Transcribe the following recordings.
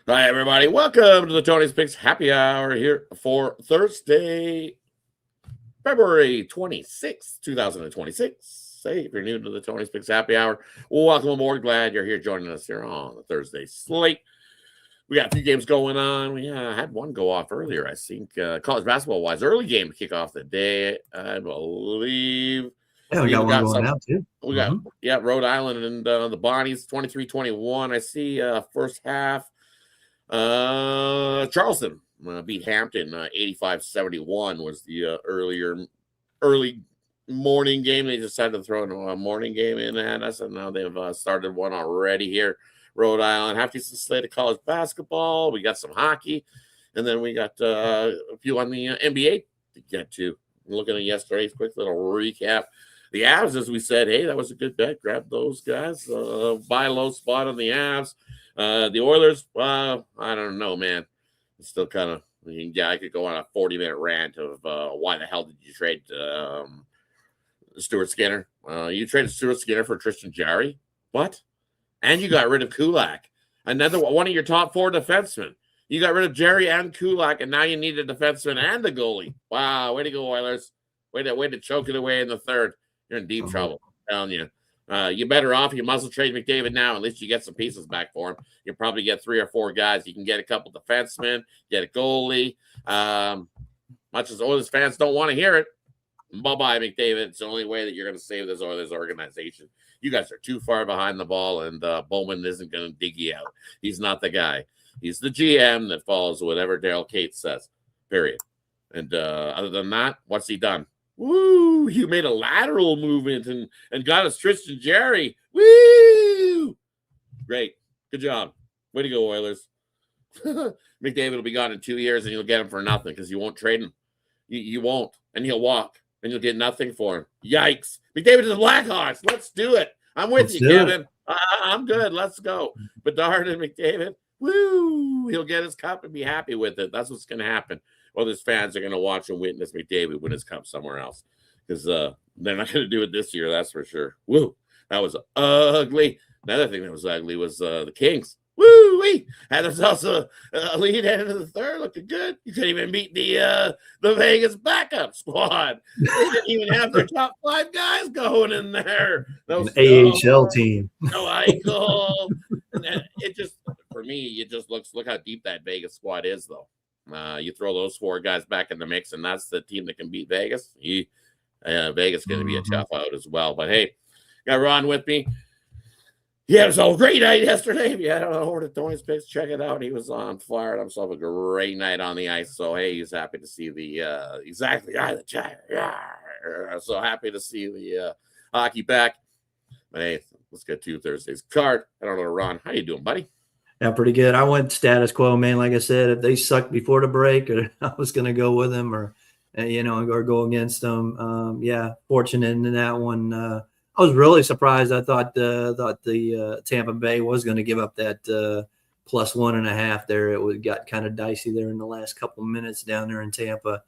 Hi, everybody. Welcome to the Tony's Picks Happy Hour here for Thursday, February 26th, 2026. Hey, if you're new to the Tony's Picks Happy Hour, welcome aboard. Glad you're here joining us here on the Thursday slate. We got a few games going on. We had one go off earlier, I think, college basketball-wise. Early game to kick off the day, I believe. Yeah, we got one going out, too. We got, Rhode Island and the Bonnies, 23-21. I see first half. Charleston beat Hampton 85-71 was the early morning game. They decided to throw a morning game in at us, and now they've started one already here. Rhode Island, half decent slate of college basketball. We got some hockey, and then we got a few on the NBA to get to. Looking at yesterday's quick little recap. The Avs, as we said, hey, that was a good bet. Grab those guys. Buy low spot on the Avs. The Oilers, I don't know, man. It's still kind of, I could go on a 40-minute rant of why the hell did you trade Stuart Skinner? You traded Stuart Skinner for Tristan Jarry? What? And you got rid of Kulak, another one of your top four defensemen. You got rid of Jarry and Kulak, and now you need a defenseman and a goalie. Wow, way to go, Oilers. Way to choke it away in the third. You're in deep trouble, I'm telling you. You're better off. You must trade McDavid now. At least you get some pieces back for him. You'll probably get 3 or 4 guys. You can get a couple defensemen, get a goalie. Much as Oilers fans don't want to hear it, bye-bye, McDavid. It's the only way that you're going to save this Oilers organization. You guys are too far behind the ball, and Bowman isn't going to dig you out. He's not the guy. He's the GM that follows whatever Daryl Cates says, period. And other than that, what's he done? Woo! You made a lateral movement and got us Tristan Jarry. Woo! Great. Good job. Way to go, Oilers. McDavid will be gone in 2 years, and you'll get him for nothing because you won't trade him. You won't. And he'll walk, and you'll get nothing for him. Yikes. McDavid to the Blackhawks. Let's do it. I'm with you, Kevin. I'm good. Let's go. Bedard and McDavid. Woo! He'll get his cup and be happy with it. That's what's going to happen. Well, his fans are going to watch and witness McDavid win his cup somewhere else because they're not going to do it this year. That's for sure. Woo! That was ugly. Another thing that was ugly was the Kings. Woo-wee! Had themselves a lead headed to the third, looking good. You couldn't even beat the Vegas backup squad. They didn't even have their top 5 guys going in there. An AHL team. No Eichel. And it just, for me, it just look how deep that Vegas squad is, though. You throw those 4 guys back in the mix, and that's the team that can beat Vegas. Vegas is going to be a tough out as well. But hey, got Ron with me. Yeah, it was a great night yesterday. If you had an over to Tony's Picks, check it out. He was on fire. Himself a great night on the ice. So hey, he's happy to see the the Giant. So happy to see the hockey back. But hey, let's get to Thursday's card. I don't know, Ron. How you doing, buddy? Yeah, pretty good. I went status quo, man. Like I said, if they sucked before the break, I was going to go with them or go against them. Fortunate in that one. I was really surprised. I thought the Tampa Bay was going to give up that plus 1.5 there. Got kind of dicey there in the last couple of minutes down there in Tampa.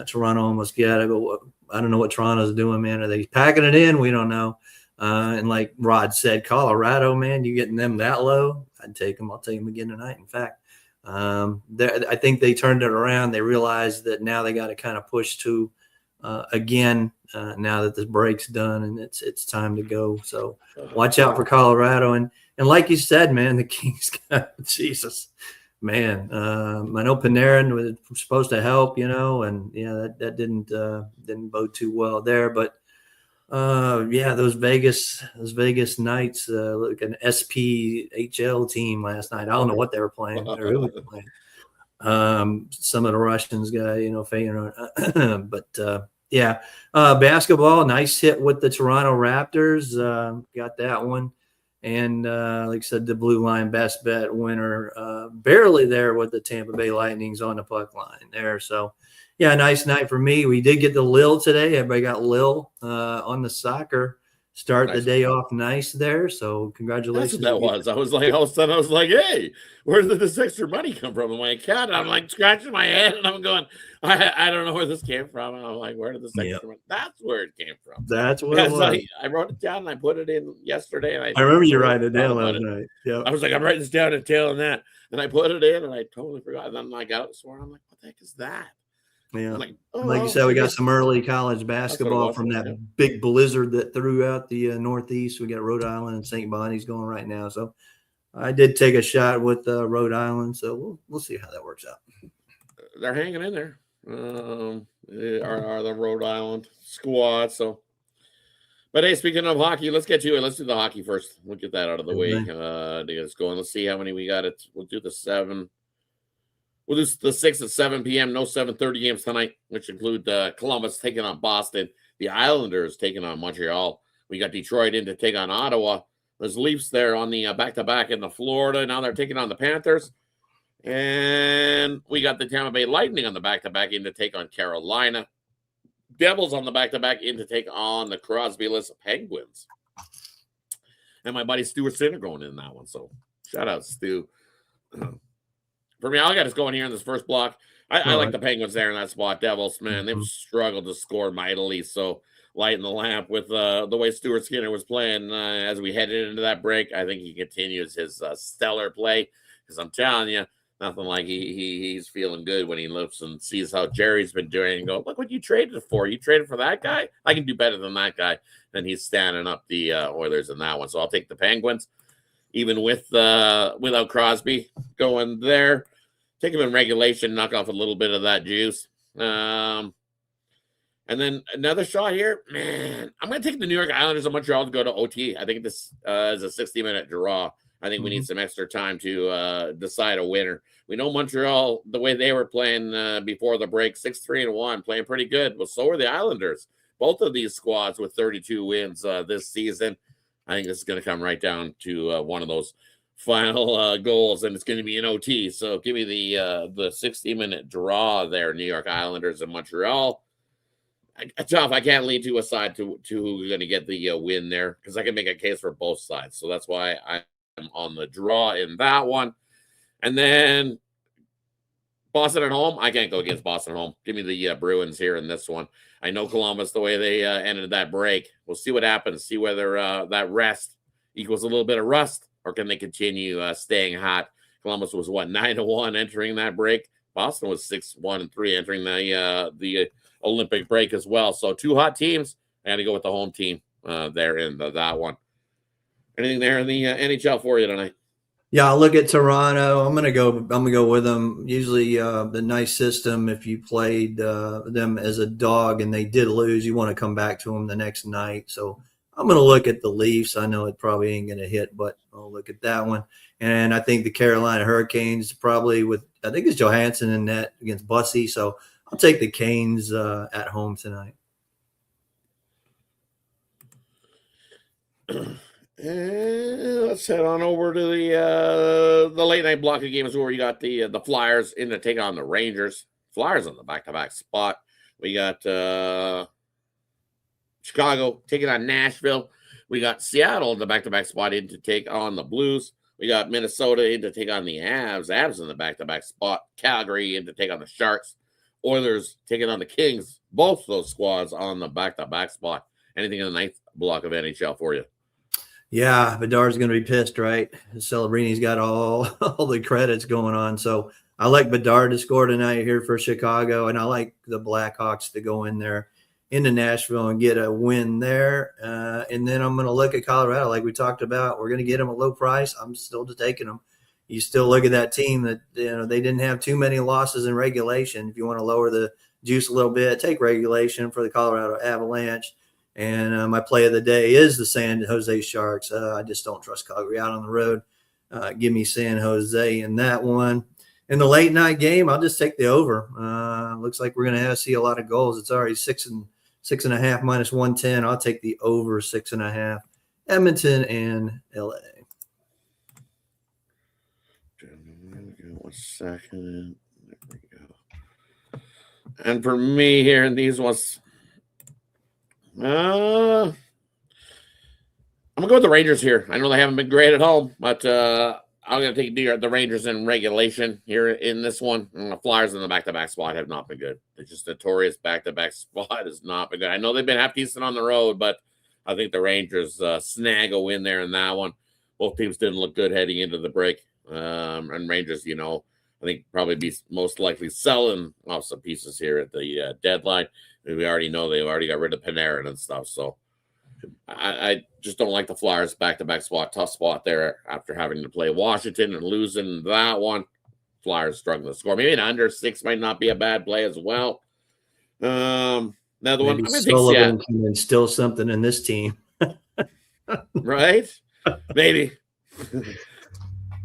Toronto almost got it, but I don't know what Toronto's doing, man. Are they packing it in? We don't know. And like Rod said, Colorado, man, you getting them that low? I'd take them. I'll take them again tonight. In fact, I think they turned it around. They realized that now they got to kind of push to again now that the break's done and it's time to go. So watch out for Colorado. And like you said, man, the Kings got Jesus, man. I know Panarin was supposed to help, and that didn't bode too well there, but. Those Vegas Knights, like an SPHL team last night. I don't know what they were playing. Who was playing? Some of the Russians guy, Feyenoord. But basketball, nice hit with the Toronto Raptors. Got that one. And like I said, the blue line best bet winner, barely there with the Tampa Bay Lightnings on the puck line there. So. Yeah, nice night for me. We did get the Lil today. Everybody got Lil on the soccer start the Nice. day off nice there. So congratulations. That's what that was. I was like, all of a sudden, I was like, hey, where did this extra money come from in my account? And I'm like scratching my head and I'm going, I don't know where this came from. And I'm like, where did this extra money? That's where it came from. That's what it was. I wrote it down and I put it in yesterday. And I remember you writing it down last night. Yeah. I was like, I'm writing this down and tailing that. And I put it in and I totally forgot. And then I got it this morning. I'm like, what the heck is that? Yeah. Like you said, we got some early college basketball from that big blizzard that threw out the Northeast. We got Rhode Island and St. Bonnie's going right now. So I did take a shot with Rhode Island. So we'll see how that works out. They're hanging in there. Are the Rhode Island squad. So, but hey, speaking of hockey, let's get to it. Let's do the hockey first. We'll get that out of the way to get us going. Let's see how many we got. We'll do the 7. We'll do the 6 at 7 p.m. No 7:30 games tonight, which include Columbus taking on Boston, the Islanders taking on Montreal. We got Detroit in to take on Ottawa. There's Leafs there on the back-to-back in the Florida. Now they're taking on the Panthers. And we got the Tampa Bay Lightning on the back-to-back in to take on Carolina. Devils on the back-to-back in to take on the Crosby-less Penguins. And my buddy Stuart Sinner going in that one. So shout out, Stu. For me, all I got is going here in this first block. I like the Penguins there in that spot. Devils, man, they've struggled to score mightily. So lighting the lamp with the way Stuart Skinner was playing as we headed into that break. I think he continues his stellar play because I'm telling you, nothing like he's feeling good when he looks and sees how Jerry's been doing and go, look what you traded for. You traded for that guy? I can do better than that guy. Then he's standing up the Oilers in that one. So I'll take the Penguins. Even with without Crosby going there, take him in regulation, knock off a little bit of that juice. And then another shot here, man. I'm going to take the New York Islanders of Montreal to go to OT. I think this is a 60-minute draw. I think we need some extra time to decide a winner. We know Montreal, the way they were playing before the break, 6-3-1, playing pretty good. Well, so are the Islanders. Both of these squads with 32 wins this season. I think this is going to come right down to one of those final goals, and it's going to be an OT. So give me the 60-minute draw there, New York Islanders and Montreal. Tough. I can't lean to a side to who's going to get the win there because I can make a case for both sides. So that's why I'm on the draw in that one. And then Boston at home. I can't go against Boston at home. Give me the Bruins here in this one. I know Columbus, the way they ended that break. We'll see what happens. See whether that rest equals a little bit of rust, or can they continue staying hot? Columbus was 9-1 entering that break. Boston was 6-1-3 entering the Olympic break as well. So 2 hot teams. I got to go with the home team there in that one. Anything there in the NHL for you tonight? Yeah, I'll look at Toronto. I'm gonna go with them. Usually, the nice system. If you played them as a dog and they did lose, you want to come back to them the next night. So I'm gonna look at the Leafs. I know it probably ain't gonna hit, but I'll look at that one. And I think the Carolina Hurricanes probably I think it's Johansson in net against Bussy. So I'll take the Canes at home tonight. And let's head on over to the late night block of games where we got the Flyers in to take on the Rangers. Flyers on the back-to-back spot. We got Chicago taking on Nashville. We got Seattle in the back-to-back spot in to take on the Blues. We got Minnesota in to take on the Avs. Avs in the back-to-back spot. Calgary in to take on the Sharks. Oilers taking on the Kings. Both those squads on the back-to-back spot. Anything in the ninth block of NHL for you? Yeah, Bedard's going to be pissed, right? Celebrini's got all the credits going on. So I like Bedard to score tonight here for Chicago, and I like the Blackhawks to go in there into Nashville and get a win there. And then I'm going to look at Colorado, like we talked about. We're going to get them at low price. I'm still taking them. You still look at that team that they didn't have too many losses in regulation. If you want to lower the juice a little bit, take regulation for the Colorado Avalanche. And my play of the day is the San Jose Sharks. I just don't trust Calgary out on the road. Give me San Jose in that one. In the late night game, I'll just take the over. Looks like we're going to see a lot of goals. It's already 6.5 minus 110. I'll take the over 6.5. Edmonton and LA. 1 second. There we go. And for me here in these ones, I'm going to go with the Rangers here. I know they haven't been great at home, but I'm going to take the Rangers in regulation here in this one. And the Flyers in the back-to-back spot have not been good. They're just notorious back-to-back spot has not been good. I know they've been half decent on the road, but I think the Rangers snag a win there in that one. Both teams didn't look good heading into the break. And Rangers, I think probably be most likely selling off some pieces here at the deadline. And we already know they've already got rid of Panarin and stuff. So I just don't like the Flyers back-to-back spot, tough spot there after having to play Washington and losing that one. Flyers struggling to score. Maybe an under 6 might not be a bad play as well. Another one. I'm going to take Seattle. Can instill something in this team. Right? Maybe.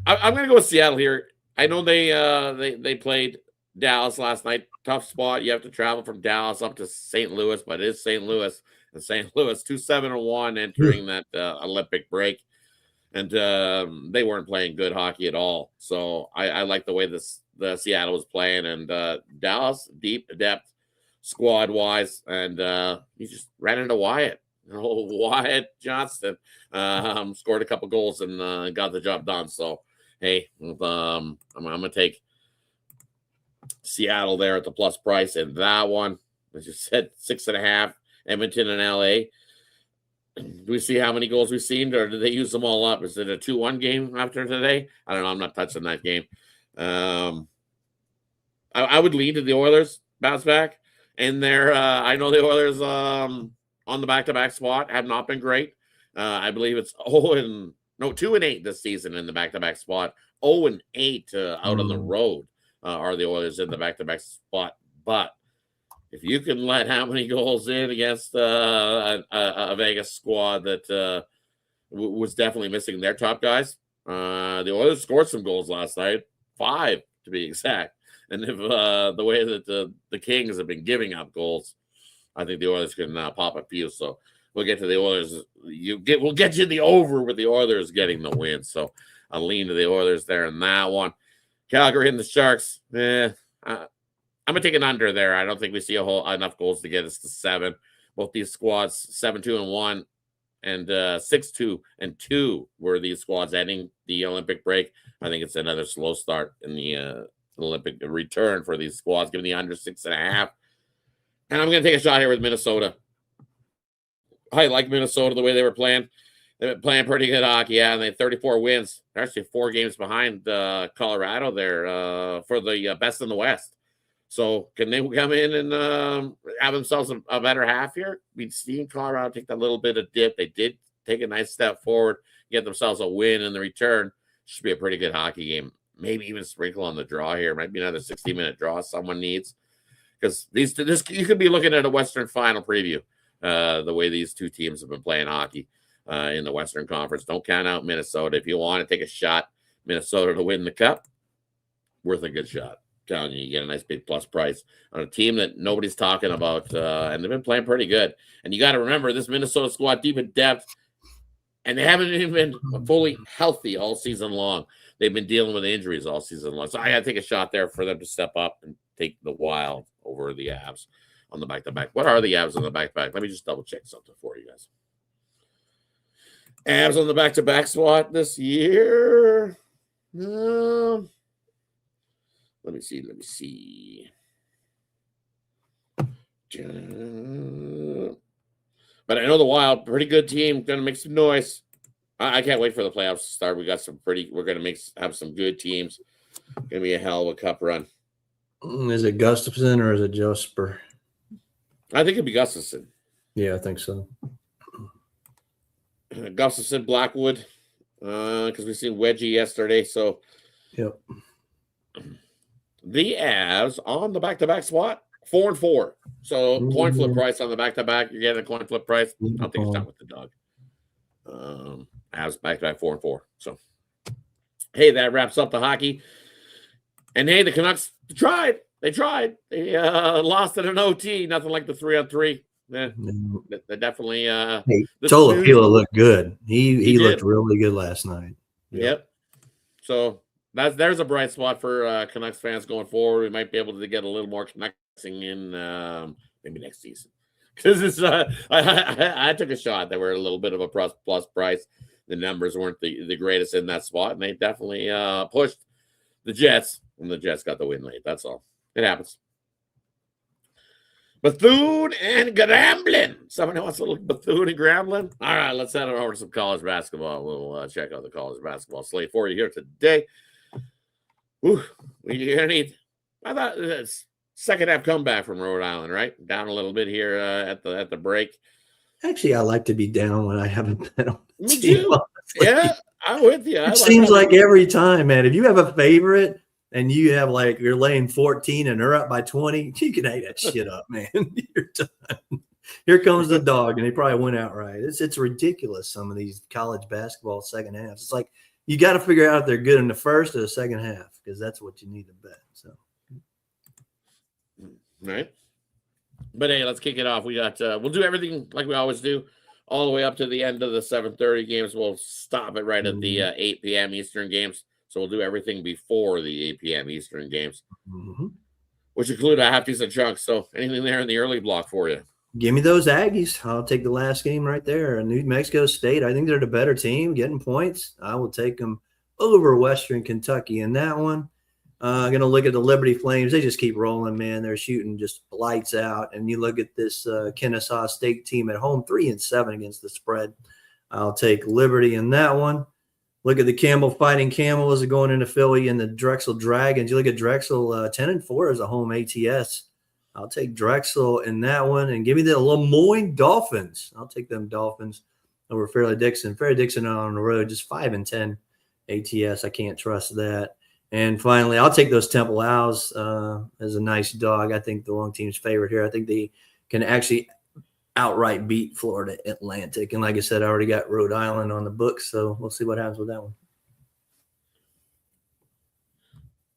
I'm going to go with Seattle here. I know they played Dallas last night. Tough spot. You have to travel from Dallas up to St. Louis, but it is St. Louis. And St. Louis 2-7-1 entering that Olympic break. And they weren't playing good hockey at all. So I like the way the Seattle was playing. And Dallas, deep depth squad-wise. And he just ran into Wyatt. Wyatt Johnston scored a couple goals and got the job done. So, hey, I'm going to take Seattle there at the plus price. And that one, as you said, 6.5. Edmonton and LA. Do we see how many goals we've seen, or did they use them all up? Is it a 2-1 game after today? I don't know. I'm not touching that game. I would lean to the Oilers bounce back. And there, I know the Oilers on the back-to-back spot have not been great. I believe it's 2-8 this season in the back-to-back spot. 0-8 out on the road are the Oilers in the back-to-back spot. But if you can let how many goals in against a Vegas squad that was definitely missing their top guys, the Oilers scored some goals last night, 5 to be exact. And if the way that the Kings have been giving up goals, I think the Oilers can pop a few. So we'll get to the Oilers. We'll get you the over with the Oilers getting the win. So I'll lean to the Oilers there in that one. Calgary and the Sharks. I'm going to take an under there. I don't think we see enough goals to get us to 7. Both these squads, 7-2-1 and 6-2-2 were these squads ending the Olympic break. I think it's another slow start in the Olympic return for these squads, giving the under 6.5. And I'm going to take a shot here with Minnesota. I like Minnesota the way they were playing. They've been playing pretty good hockey, and they had 34 wins. They're actually 4 games behind Colorado there for the best in the West. So can they come in and have themselves a better half here? We've seen Colorado take that little bit of dip. They did take a nice step forward, get themselves a win in the return. Should be a pretty good hockey game. Maybe even sprinkle on the draw here. Might be another 60-minute draw someone needs. Because this you could be looking at a Western Final preview, the way these two teams have been playing hockey in the Western Conference. Don't count out Minnesota. If you want to take a shot, Minnesota to win the cup, worth a good shot. Telling you get a nice big plus price on a team that nobody's talking about, and they've been playing pretty good. And you got to remember this Minnesota squad deep in depth, and they haven't even been fully healthy all season long. They've been dealing with injuries all season long. So I got to take a shot there for them to step up and take the Wild over the Avs on the back-to-back. What are the Avs on the back-to-back? Let me just double check something for you guys. Avs on the back-to-back spot this year. Let me see. But I know the Wild, pretty good team, going to make some noise. I can't wait for the playoffs to start. We're going to have some good teams. Going to be a hell of a cup run. Is it Gustafson or is it Jasper? I think it'd be Gustafson. Yeah, I think so. Gustafson, Blackwood, because we seen Wedgie yesterday. So, yep. The Avs on the back-to-back spot, 4-4. So coin flip price on the back-to-back. You're getting a coin flip price. I'll take a shot with the dog. Avs back-to-back 4-4. So, hey, that wraps up the hockey. And hey, the Canucks tried. They tried. They lost in an OT. Nothing like the 3-on-3. Yeah, they definitely. Hey, Tolopila looked good. He looked really good last night. Yep. So there's a bright spot for Canucks fans going forward. We might be able to get a little more connecting in maybe next season. Because it's I took a shot. They were a little bit of a plus price. The numbers weren't the greatest in that spot, and they definitely pushed the Jets, and the Jets got the win late. That's all. It happens. Bethune and Grambling. Somebody wants a little Bethune and Grambling? All right, let's head on over to some college basketball. We'll check out the college basketball slate for you here today. Ooh, you're going to need, I thought it's second half comeback from Rhode Island, right? Down a little bit here at the break. Actually, I like to be down when I haven't been on the Me team, too. honestly. Yeah, I'm with you. It seems like every time, man, if you have a favorite and you have like you're laying 14 and they're up by 20, you can eat that shit up, man. You're done. Here comes the dog, and he probably went out right. It's ridiculous, some of these college basketball second halves. It's like you got to figure out if they're good in the first or the second half, because that's what you need to bet. So, right. But hey, let's kick it off. We got we'll do everything like we always do, all the way up to the end of the 7:30 games. We'll stop it right at the 8 p.m. Eastern games. So we'll do everything before the 8 p.m. Eastern games, which include a half decent chunk. So anything there in the early block for you? Give me those Aggies. I'll take the last game right there. New Mexico State, I think they're the better team, getting points. I will take them over Western Kentucky in that one. Going to look at the Liberty Flames. They just keep rolling, man. They're shooting just lights out. And you look at this Kennesaw State team at home, 3-7 against the spread. I'll take Liberty in that one. Look at the Campbell Fighting Camels going into Philly and the Drexel Dragons. You look at Drexel 10-4 as a home ATS. I'll take Drexel in that one. And give me the Lemoyne Dolphins. I'll take them Dolphins over Fairleigh Dixon. Fairleigh Dixon on the road, just 5-10 ATS. I can't trust that. And finally, I'll take those Temple Owls as a nice dog. I think the wrong team's favorite here. I think they can actually outright beat Florida Atlantic. And like I said, I already got Rhode Island on the books, so we'll see what happens with that one.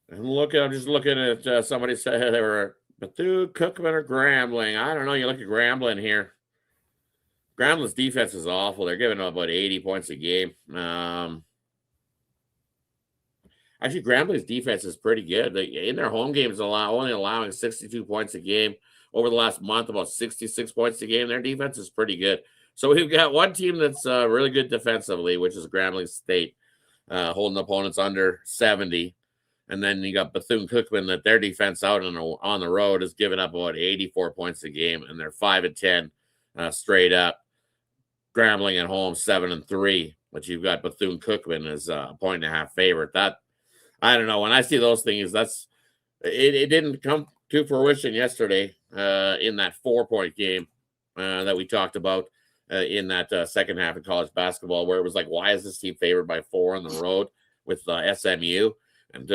And I'm just looking at somebody said they were Bethune, Cookman, or Grambling. I don't know. You look at Grambling here. Grambling's defense is awful. They're giving up about 80 points a game. Actually, Grambling's defense is pretty good. In their home games, only allowing 62 points a game. Over the last month, about 66 points a game. Their defense is pretty good. So we've got one team that's really good defensively, which is Grambling State, holding opponents under 70. And then you got Bethune-Cookman, that their defense out on the road is giving up about 84 points a game, and they're 5-10 straight up. Grambling at home 7-3, but you've got Bethune-Cookman as a 1.5 favorite. That, I don't know. When I see those things, it didn't come to fruition yesterday in that 4-point game that we talked about in that second half of college basketball, where it was like, why is this team favored by 4 on the road with SMU? And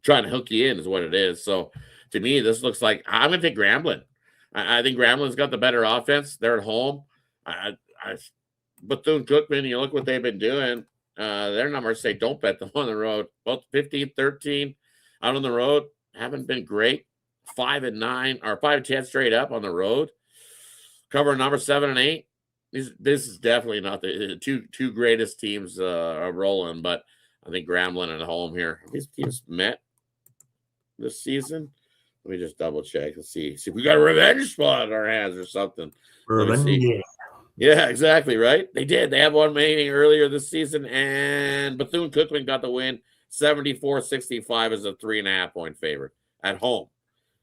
trying to hook you in is what it is. So to me, this looks like I'm going to take Grambling. I think Grambling's got the better offense. They're at home. Bethune-Cookman, you look what they've been doing. Their numbers say don't bet them on the road. Both 15-13 out on the road haven't been great. 5-9 or 5-10 straight up on the road. Cover number 7 and 8. This is definitely not the two greatest teams are rolling, but I think Grambling at home here. Have these teams met this season? Let me just double check and see if we got a revenge spot in our hands or something. Revenge. Yeah, exactly, right? They did. They had one meeting earlier this season, and Bethune-Cookman got the win. 74-65 as a 3.5-point favorite at home.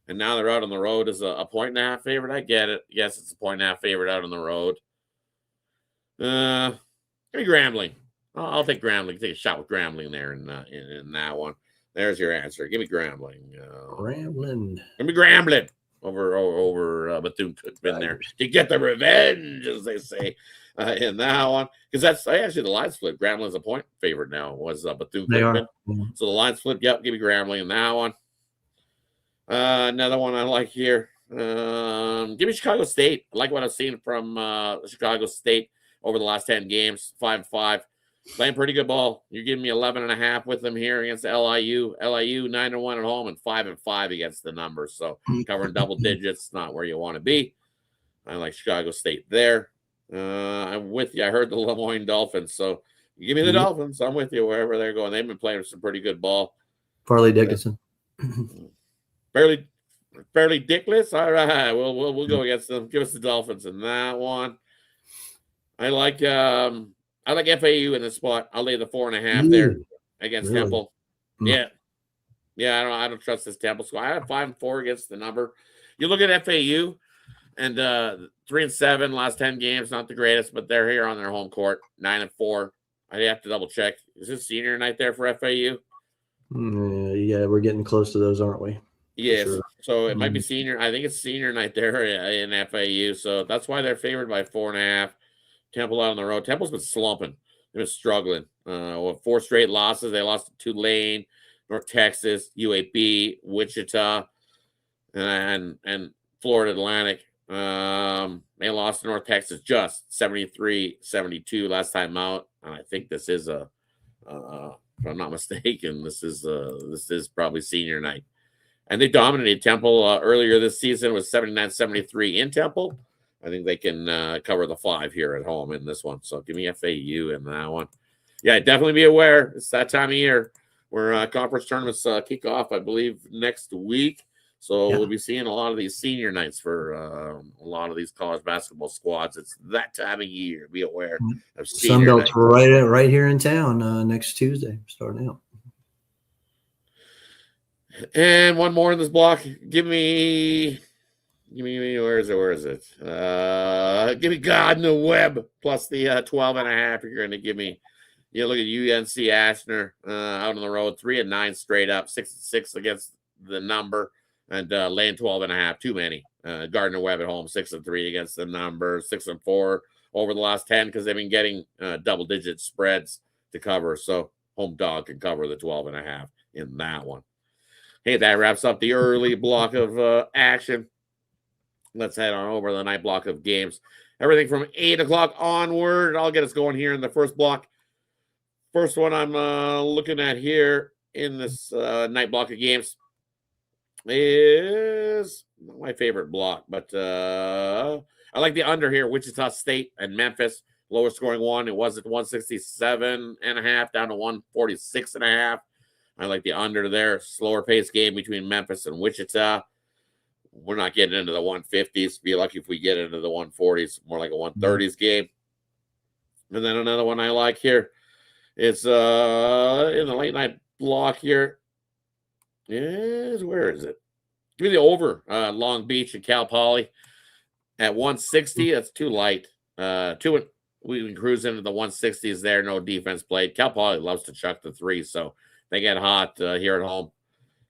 And now they're out on the road as a 1.5 favorite. I get it. Yes, it's a 1.5 favorite out on the road. Give me Grambling. I'll take Grambling. Take a shot with Grambling there in that one. There's your answer. Give me Grambling. Grambling. Give me Grambling over Bethune-Cookman there to get the revenge, as they say, in that one. Because that's actually the line split. Grambling's a point favorite now. Was Bethune-Cookman. So the line split. Yep. Give me Grambling in that one. Another one I like here. Give me Chicago State. I like what I've seen from Chicago State over the last 10 games, 5-5. Playing pretty good ball. You're giving me 11.5 with them here against LIU. LIU 9-1 at home and 5-5 against the numbers. So covering double digits, not where you want to be. I like Chicago State there. I'm with you. I heard the Lemoyne Dolphins. So you give me the Dolphins. I'm with you wherever they're going. They've been playing some pretty good ball. Fairleigh Dickinson. Fairleigh Fairly dickless. All right, we'll go against them. Give us the Dolphins in that one. I like FAU in this spot. I'll lay the 4.5 there against Really? Temple. Yeah. Yeah, I don't trust this Temple squad. I have 5-4 against the number. You look at FAU and 3-7 last 10 games, not the greatest, but they're here on their home court, 9-4. I have to double check. Is this senior night there for FAU? Yeah, we're getting close to those, aren't we? Yes. Sure. So it might be senior. I think it's senior night there in FAU. So that's why they're favored by 4.5. Temple out on the road. Temple's been slumping. They've been struggling. With 4 straight losses. They lost to Tulane, North Texas, UAB, Wichita, and Florida Atlantic. They lost to North Texas just 73-72 last time out. And I think this is if I'm not mistaken, this is probably senior night. And they dominated Temple earlier this season with 79-73 in Temple. I think they can cover the 5 here at home in this one. So give me FAU in that one. Yeah, definitely be aware. It's that time of year where conference tournaments kick off, I believe, next week. So we'll be seeing a lot of these senior nights for a lot of these college basketball squads. It's that time of year. Be aware of senior nights. Sunbelt's right here in town next Tuesday, starting out. And one more in this block. Give me where is it? Give me Gardner Webb plus the 12.5. You're going to give me. You look at UNC Ashner out on the road, 3-9 straight up, 6-6 against the number, and laying 12.5. Too many. Gardner Webb at home, 6-3 against the number, 6-4 over the last 10 because they've been getting double-digit spreads to cover. So home dog can cover the 12.5 in that one. Hey, that wraps up the early block of action. Let's head on over to the night block of games. Everything from 8 o'clock onward. I'll get us going here in the first block. First one I'm looking at here in this night block of games is not my favorite block, but I like the under here. Wichita State and Memphis. Lower scoring one. It was at 167.5 down to 146.5. I like the under there. Slower pace game between Memphis and Wichita. We're not getting into the 150s. Be lucky if we get into the 140s. More like a 130s game. And then another one I like here is in the late night block here. Where is it? Give me the over. Long Beach and Cal Poly at 160. That's too light. We can cruise into the 160s there. No defense played. Cal Poly loves to chuck the 3, so they get hot here at home,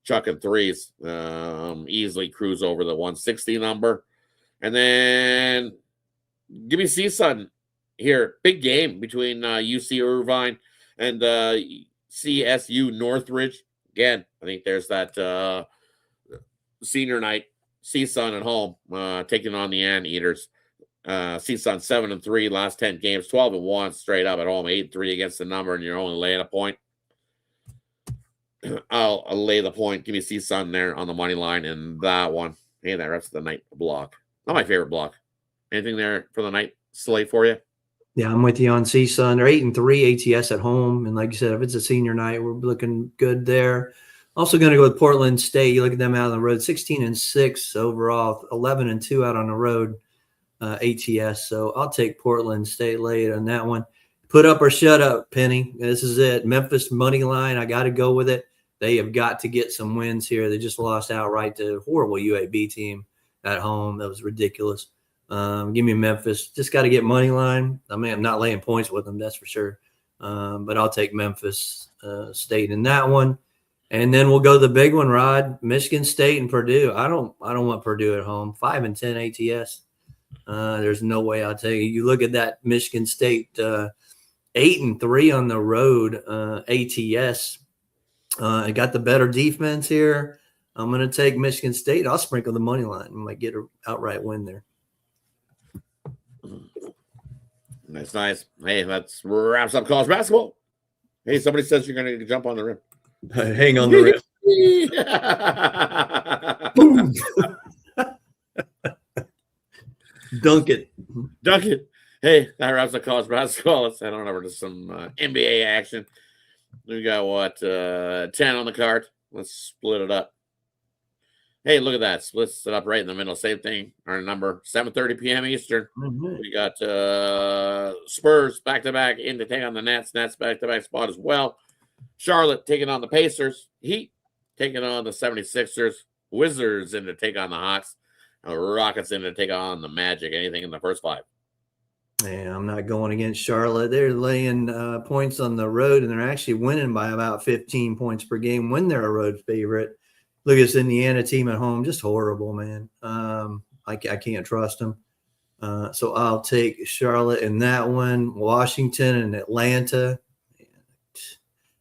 chucking 3s. Easily cruise over the 160 number. And then give me CSUN here. Big game between UC Irvine and CSU Northridge. Again, I think there's that senior night. CSUN at home taking on the Anteaters. CSUN 7-3 last 10 games, 12-1 straight up at home, 8-3 against the number, and you're only laying a point. I'll lay the point. Give me CSUN there on the money line in that one. Hey, that rest of the night block. Not my favorite block. Anything there for the night slate for you? Yeah, I'm with you on CSUN. They're 8-3 ATS at home, and like you said, if it's a senior night, we're looking good there. Also going to go with Portland State. You look at them out on the road, 16-6 overall, 11-2 out on the road. ATS. So I'll take Portland State late on that one. Put up or shut up, Penny. This is it. Memphis money line. I got to go with it. They have got to get some wins here. They just lost outright to a horrible UAB team at home. That was ridiculous. Give me Memphis. Just got to get money line. I mean, I'm not laying points with them, that's for sure. But I'll take Memphis State in that one. And then we'll go to the big one, Rod. Michigan State and Purdue. I don't want Purdue at home. 5-10 ATS. There's no way I'll take it. You look at that Michigan State 8-3 on the road ATS. I got the better defense here. I'm going to take Michigan State. I'll sprinkle the money line. I might get an outright win there. Nice. Hey, that's wraps up college basketball. Hey, somebody says you're going to jump on the rim. Hang on the rim. Boom. Dunk it. Hey, that wraps up college basketball. Let's head on over to some NBA action. We got 10 on the card. Let's split it up. Hey, look at that. Splits it up right in the middle. Same thing. Our number, 7:30 p.m. Eastern. Mhm. We got Spurs back-to-back in to take on the Nets. Nets back-to-back spot as well. Charlotte taking on the Pacers. Heat taking on the 76ers. Wizards in to take on the Hawks. Rockets in to take on the Magic. Anything in the first 5? Yeah, I'm not going against Charlotte. They're laying points on the road, and they're actually winning by about 15 points per game when they're a road favorite. Look at this Indiana team at home, just horrible, man. I can't trust them. So I'll take Charlotte in that one. Washington and Atlanta.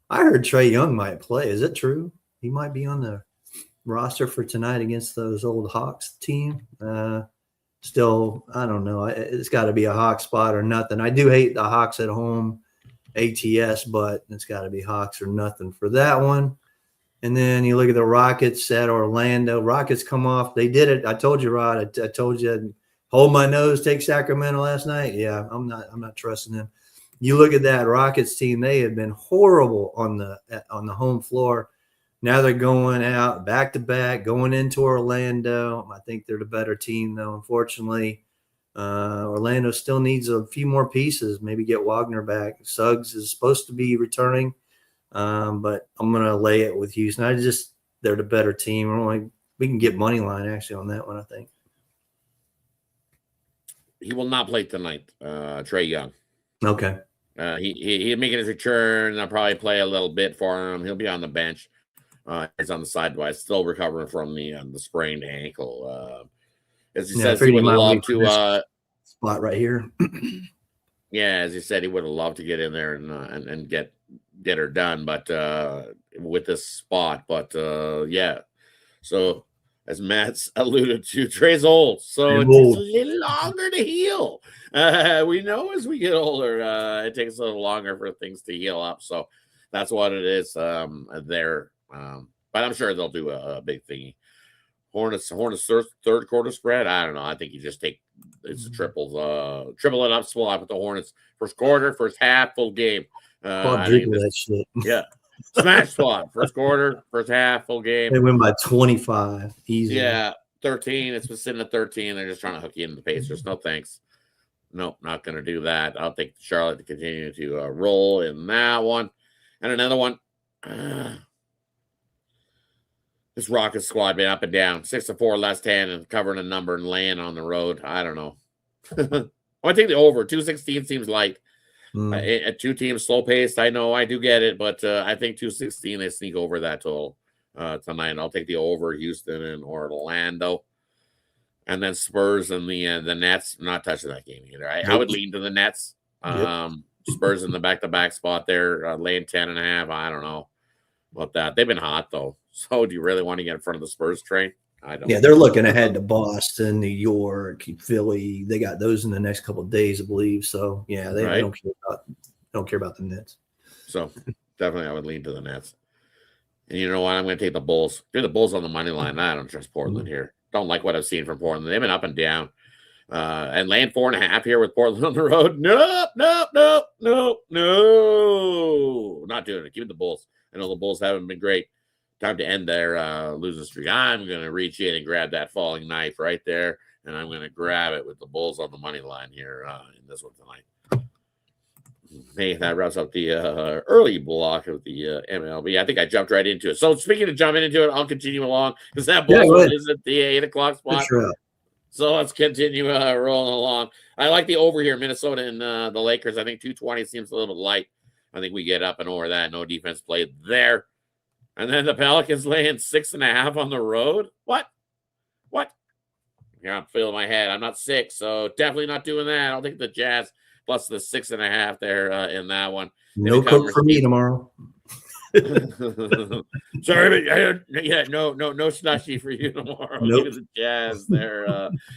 I heard Trae Young might play. Is it true? He might be on the roster for tonight against those old Hawks team. Still, I don't know. It's got to be a Hawks spot or nothing. I do hate the Hawks at home, ATS, but it's got to be Hawks or nothing for that one. And then you look at the Rockets at Orlando. Rockets come off. They did it. I told you, Rod. I told you, I'd hold my nose, take Sacramento last night. Yeah, I'm not trusting them. You look at that Rockets team. They have been horrible on the home floor. Now they're going out back to back, going into Orlando. I think they're the better team, though. Unfortunately, Orlando still needs a few more pieces. Maybe get Wagner back. Suggs is supposed to be returning, but I'm going to lay it with Houston. They're the better team. We can get money line actually on that one, I think. He will not play tonight, Trae Young. Okay. He'll make his return. I'll probably play a little bit for him. He'll be on the bench. He's on the sidewise, still recovering from the sprained ankle. As he says, he would love to spot right here. Yeah, as he said, he would have loved to get in there and get her done, but with this spot. But yeah, so as Matt's alluded to, Trae's old, so it takes a little longer to heal. We know as we get older, it takes a little longer for things to heal up. So that's what it is there. But I'm sure they'll do a big thingy. Hornets third quarter spread. I don't know. I think you just take it's a triple it up, swap with the Hornets first quarter, first half, full game. That shit. Yeah, smash swap first quarter, first half, full game. They win by 25. Easy. Yeah, 13. It's been sitting at 13. They're just trying to hook you into the Pacers. No thanks. Nope, not going to do that. I'll take Charlotte to continue to roll in that one, and another one. This Rocket squad been up and down, 6-4 last 10 and covering a number and laying on the road. I don't know. I take the over. 216 seems light. At 2 teams, slow paced. I know I do get it, but I think 216 they sneak over that total tonight. I'll take the over. Houston and Orlando, and then Spurs and the Nets. I'm not touching that game either. I would lean to the Nets. Spurs in the back-to-back spot there, laying 10.5. I don't know about that. They've been hot though. So do you really want to get in front of the Spurs train? I don't. Yeah, they're looking ahead to Boston, New York, Philly. They got those in the next couple of days, I believe. So yeah, they don't care about the Nets. So definitely, I would lean to the Nets. And you know what? I'm going to take the Bulls. Do the Bulls on the money line. I don't trust Portland here. Don't like what I've seen from Portland. They've been up and down. And laying 4.5 here with Portland on the road. Nope. Not doing it. Keep the Bulls. I know the Bulls haven't been great. Time to end their losing streak. I'm going to reach in and grab that falling knife right there, and I'm going to grab it with the Bulls on the money line here in this one tonight. Hey, that wraps up the early block of the MLB. I think I jumped right into it. So speaking of jumping into it, I'll continue along because that Bulls is at the 8 o'clock spot. So let's continue rolling along. I like the over here, Minnesota and the Lakers. I think 220 seems a little bit light. I think we get up and over that. No defense played there. And then the Pelicans laying 6.5 on the road. What? Yeah, I'm feeling my head. I'm not 6, so definitely not doing that. I'll take the Jazz plus the 6.5 there in that one. No Coke for me tomorrow. Sorry, but no slushy for you tomorrow. Nope. Give the Jazz there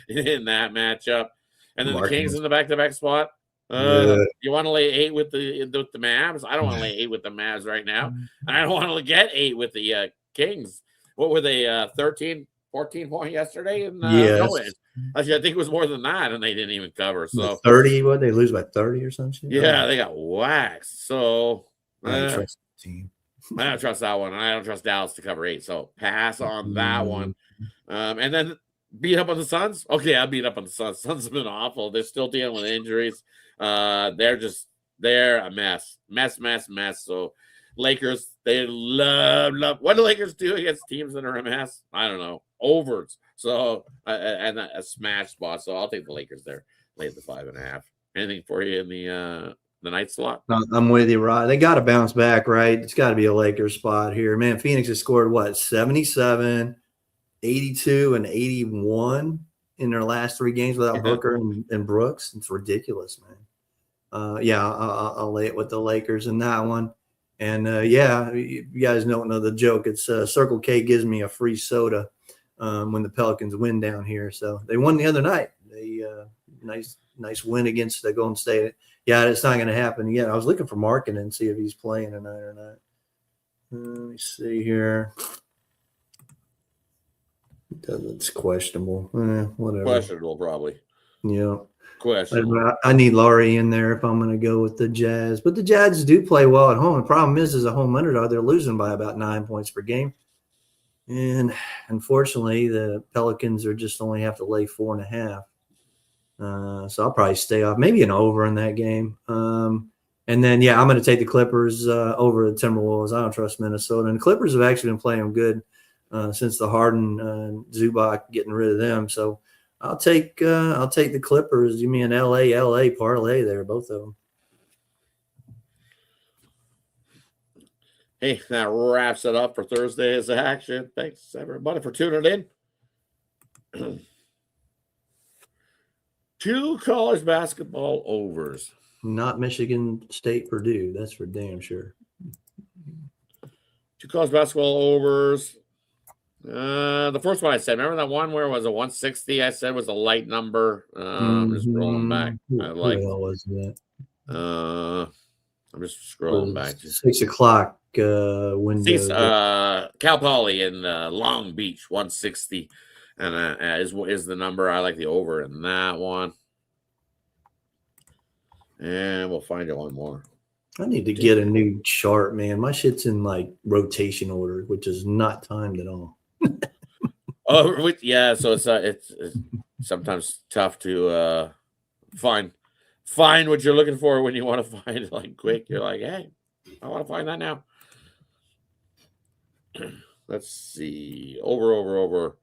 in that matchup. And then the Kings in the back-to-back spot. You want to lay 8 with the Mavs? I don't want to lay 8 with the Mavs right now. I don't want to get 8 with the Kings. What were they, 13, 14 point yesterday? And actually, I think it was more than that, and they didn't even cover. So 30, what, they lose by 30 or something? Yeah, they got waxed. So I don't trust the team. I don't trust that one. I don't trust Dallas to cover 8. So pass on that one. And then beat up on the Suns. Okay, I beat up on the Suns. Suns have been awful. They're still dealing with injuries. They're a mess. Mess. So Lakers, they love. What do Lakers do against teams that are a mess? I don't know. Overs. So and a smash spot. So I'll take the Lakers there. Lay the 5.5. Anything for you in the night slot? I'm with you, Rod. They got to bounce back, right? It's got to be a Lakers spot here. Man, Phoenix has scored, 77, 82, and 81 in their last 3 games without Booker and Brooks. It's ridiculous, man. I'll lay it with the Lakers in that one. And, you guys don't know the joke. It's Circle K gives me a free soda when the Pelicans win down here. So they won the other night. They nice win against the Golden State. Yeah, it's not going to happen yet. I was looking for Markin and see if he's playing tonight or not. Let me see here. It's questionable. Whatever. Questionable, probably. Yeah. Questionable. I need Laurie in there if I'm going to go with the Jazz. But the Jazz do play well at home. The problem is, as a home underdog, they're losing by about 9 points per game. And unfortunately, the Pelicans are just only have to lay 4.5. So I'll probably stay off, maybe an over in that game. And then, I'm going to take the Clippers over the Timberwolves. I don't trust Minnesota. And the Clippers have actually been playing good since the Harden Zubac getting rid of them. So I'll take the Clippers. You mean an LA parlay there, both of them. Hey, that wraps it up for Thursday's action. Thanks, everybody, for tuning in. 2 college basketball overs. Not Michigan State Purdue. That's for damn sure. 2 college basketball overs. The first one I said, remember that one where it was a 160? I said was a light number. Just rolling back. What was that? I'm just scrolling back. 6 o'clock window. Cal Poly in Long Beach, 160. And is the number. I like the over in that one. And we'll find you one more. I need to get a new chart, man. My shit's in rotation order, which is not timed at all. So it's sometimes tough to find what you're looking for when you want to find it quick. You're like, hey, I want to find that now. Let's see. Over.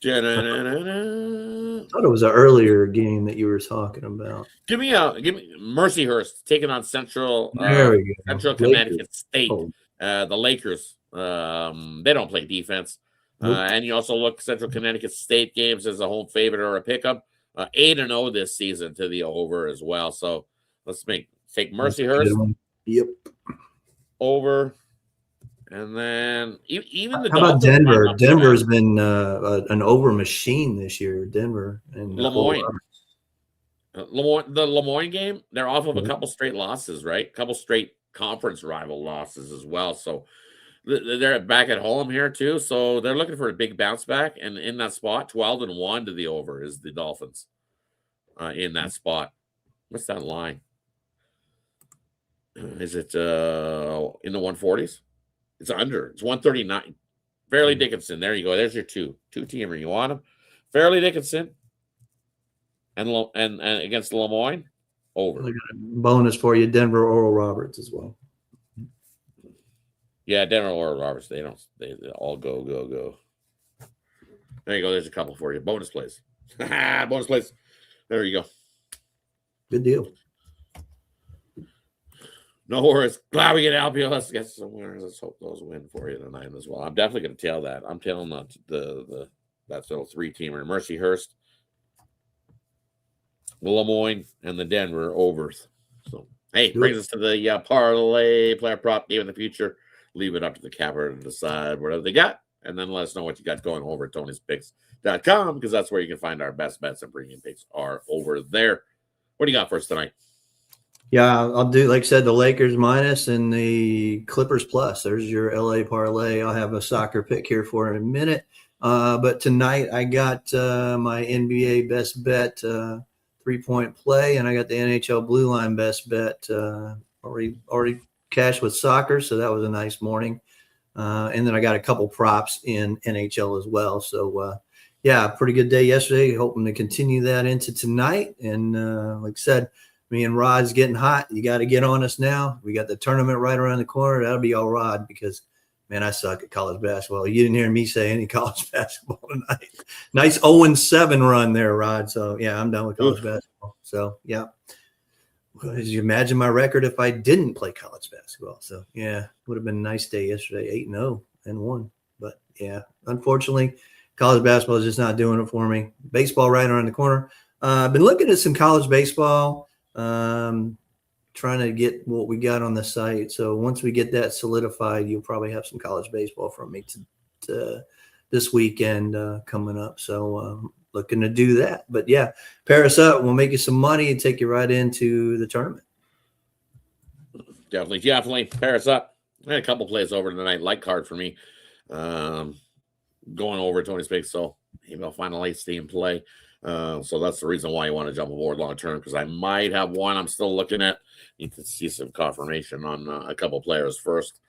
I thought it was an earlier game that you were talking about. Give me Mercyhurst taking on Central Connecticut State. The Lakers. They don't play defense. Nope. And you also look Central Connecticut State games as a home favorite or a pickup. 8-0 this season to the over as well. So let's take Mercyhurst. Yep. Over. And then even the how about Denver? Denver's been an over machine this year. Denver and Lemoyne. The Lemoyne game, they're off of a couple straight losses, right? A couple straight conference rival losses as well. So they're back at home here too. So they're looking for a big bounce back. And in that spot, 12-1 to the over is the Dolphins in that spot. What's that line? Is it in the 140s? It's under. It's 139. Fairleigh Dickinson. There you go. There's your two-teamer. You want him? Fairleigh Dickinson and against Lemoyne, over. Bonus for you, Denver Oral Roberts as well. Yeah, Denver Oral Roberts. They all go. There you go. There's a couple for you. Bonus plays. Bonus plays. There you go. Good deal. No worries. Glad we get Albion. Let's get somewhere. Let's hope those win for you tonight as well. I'm definitely going to tail that. I'm tailing that little 3-teamer. Mercyhurst, Lemoyne, and the Denver overs. So, hey, brings us to the parlay player prop game in the future. Leave it up to the capper to decide whatever they got. And then let us know what you got going over at Tony'sPicks.com because that's where you can find our best bets and premium picks are over there. What do you got for us tonight? Yeah, I'll do, like I said, the Lakers minus and the Clippers plus. There's your LA parlay. I'll have a soccer pick here for in a minute. But tonight I got my NBA best bet 3-point play, and I got the NHL blue line best bet already cashed with soccer, so that was a nice morning. And then I got a couple props in NHL as well. So, yeah, pretty good day yesterday. Hoping to continue that into tonight. And like I said, me and Rod's getting hot. You got to get on us now. We got the tournament right around the corner. That'll be all Rod because, man, I suck at college basketball. You didn't hear me say any college basketball tonight. Nice 0-7 run there, Rod. So, yeah, I'm done with college basketball. So, yeah. Could you imagine my record if I didn't play college basketball? So, yeah, would have been a nice day yesterday, 8-0-1. But, yeah, unfortunately, college basketball is just not doing it for me. Baseball right around the corner. I've been looking at some college baseball, trying to get what we got on the site. So once we get that solidified, you'll probably have some college baseball from me to this weekend coming up. So looking to do that. But, yeah, pair us up. We'll make you some money and take you right into the tournament. Definitely pair us up. I had a couple plays over tonight, light card for me. Going over Tony's Big, so maybe I'll find a late stay and play. So that's the reason why you want to jump aboard long term, because I might have one I'm still looking at. Need to see some confirmation on a couple players first,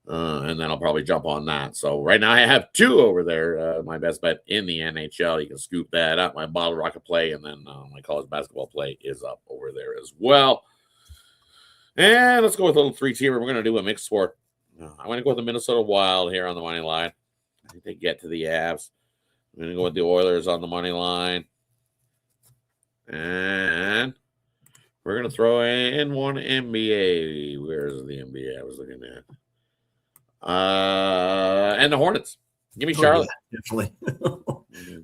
and then I'll probably jump on that. So right now I have two over there. My best bet in the NHL. You can scoop that up. My bottle rocket play, and then my college basketball play is up over there as well. And let's go with a little 3-teamer. We're going to do a mixed sport. I'm going to go with the Minnesota Wild here on the money line. I think they get to the Avs. I'm going to go with the Oilers on the money line. And we're going to throw in one NBA. Where's the NBA I was looking at? And the Hornets. Give me Charlotte. Yeah, definitely.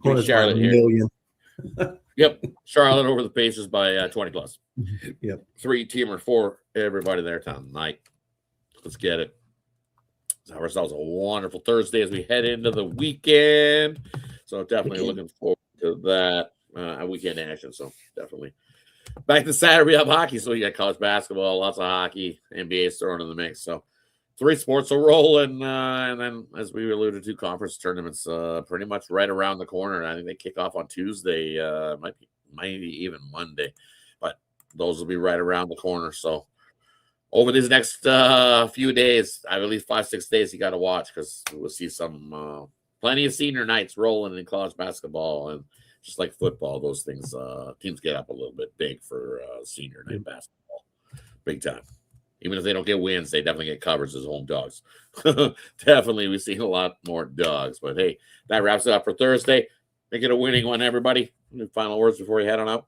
Give me Charlotte here. Yep. Charlotte over the Pacers by 20 plus. Yep. 3-teamer for everybody there tonight. Let's get it. Have ourselves a wonderful Thursday as we head into the weekend. So definitely looking forward to that weekend action. So definitely. Back to Saturday, we have hockey. So we got college basketball, lots of hockey, NBA's thrown in the mix. So 3 sports are rolling. And then, as we alluded to, conference tournaments pretty much right around the corner. I think they kick off on Tuesday, might be even Monday. But those will be right around the corner. So over these next few days, I believe 5-6 days, you got to watch, because we'll see some plenty of senior nights rolling in college basketball, and just like football, those things teams get up a little bit big for senior night basketball, big time. Even if they don't get wins, they definitely get covers as home dogs. Definitely, we've seen a lot more dogs. But hey, that wraps it up for Thursday. Make it a winning one, everybody. Any final words before you head on out?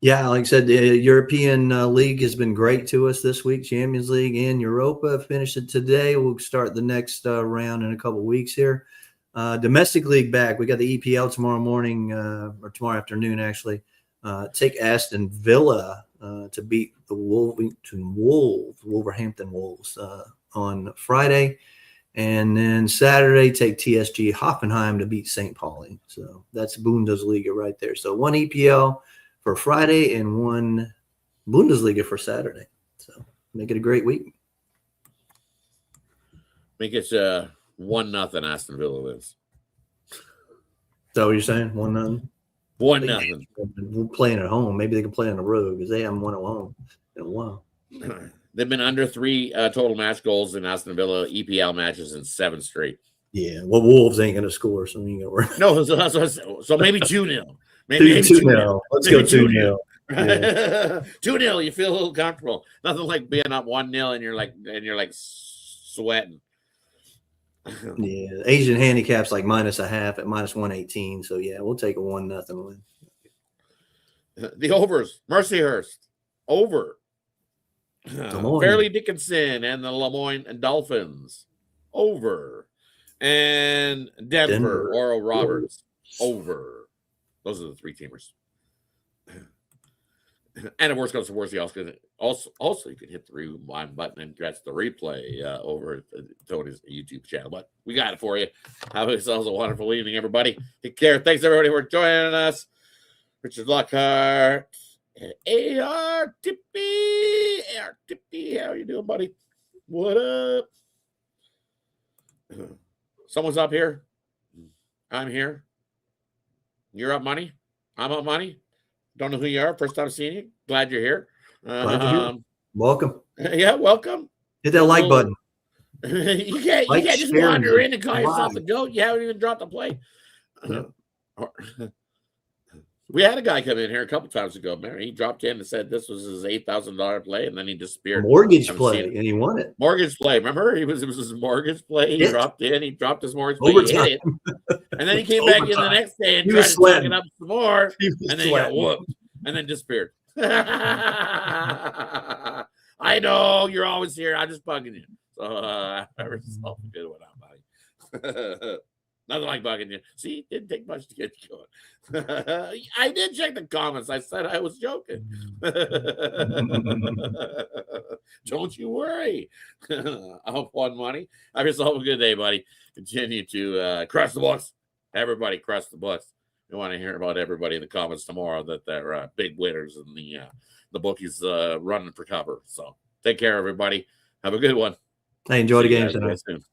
Yeah, like I said, the European League has been great to us this week. Champions League and Europa finished it today. We'll start the next round in a couple of weeks here. Domestic League back. We got the EPL tomorrow morning or tomorrow afternoon, actually. Take Aston Villa to beat the Wolverhampton Wolves on Friday. And then Saturday, take TSG Hoffenheim to beat St. Pauli. So that's Bundesliga right there. So one EPL for Friday and one Bundesliga for Saturday. So make it a great week. Make it 1-0 Aston Villa wins. Is that what you're saying? 1-0? 1-0. We're playing at home. Maybe they can play on the road because they haven't won at home in a while. They've been under 3 total match goals in Aston Villa EPL matches in 7 straight. Yeah, well, Wolves ain't going to score, so you got worry. No, so maybe 2-0. Maybe 2-0. Let's go 2-0. Yeah. 2-0. You feel a little comfortable. Nothing like being up 1-0 and you're like sweating. Yeah, Asian handicap's like -0.5 at -118. So yeah, we'll take a 1-0 win. The overs, Mercyhurst over. Fairleigh Dickinson and the Lemoyne Dolphins over, and Denver. Oral Roberts over. Those are the 3-teamers. And of course, goes to worse. Also, you can hit the rewind button and catch the replay over at Tony's YouTube channel. But we got it for you. Have yourselves a wonderful evening, everybody. Take care. Thanks, everybody, for joining us. Richard Lockhart, AR Tippy. How you doing, buddy? What up? Someone's up here. I'm here. You're up money. I'm up money. Don't know who you are. First time seeing you. Glad you're here. Glad you're here. Welcome. Yeah, welcome. Hit that like button. You can't Like just Spears wander is in and call yourself the alive. GOAT. You haven't even dropped a play. Yeah. We had a guy come in here a couple times ago, man. He dropped in and said this was his $8,000 play, and then he disappeared. Mortgage play, and he won it. Mortgage play. Remember, it was his mortgage play. He dropped in. He dropped his mortgage play. Overtime. He hit it, and then he came back in the next day and He tried was to sweating. talk it up some more, He was and then he got sweating. whooped, and then disappeared. I know you're always here. I'm just bugging you. So have yourself a good one out, buddy. Nothing like bugging you. See, it didn't take much to get you going. I did check the comments. I said I was joking. Don't you worry. I'll won money. Have yourself a good day, buddy. Continue to crush the books. Everybody crush the books. We want to hear about everybody in the comments tomorrow that they're big winners and the bookies running for cover. So take care, everybody. Have a good one. I enjoyed the See you game guys tonight. soon.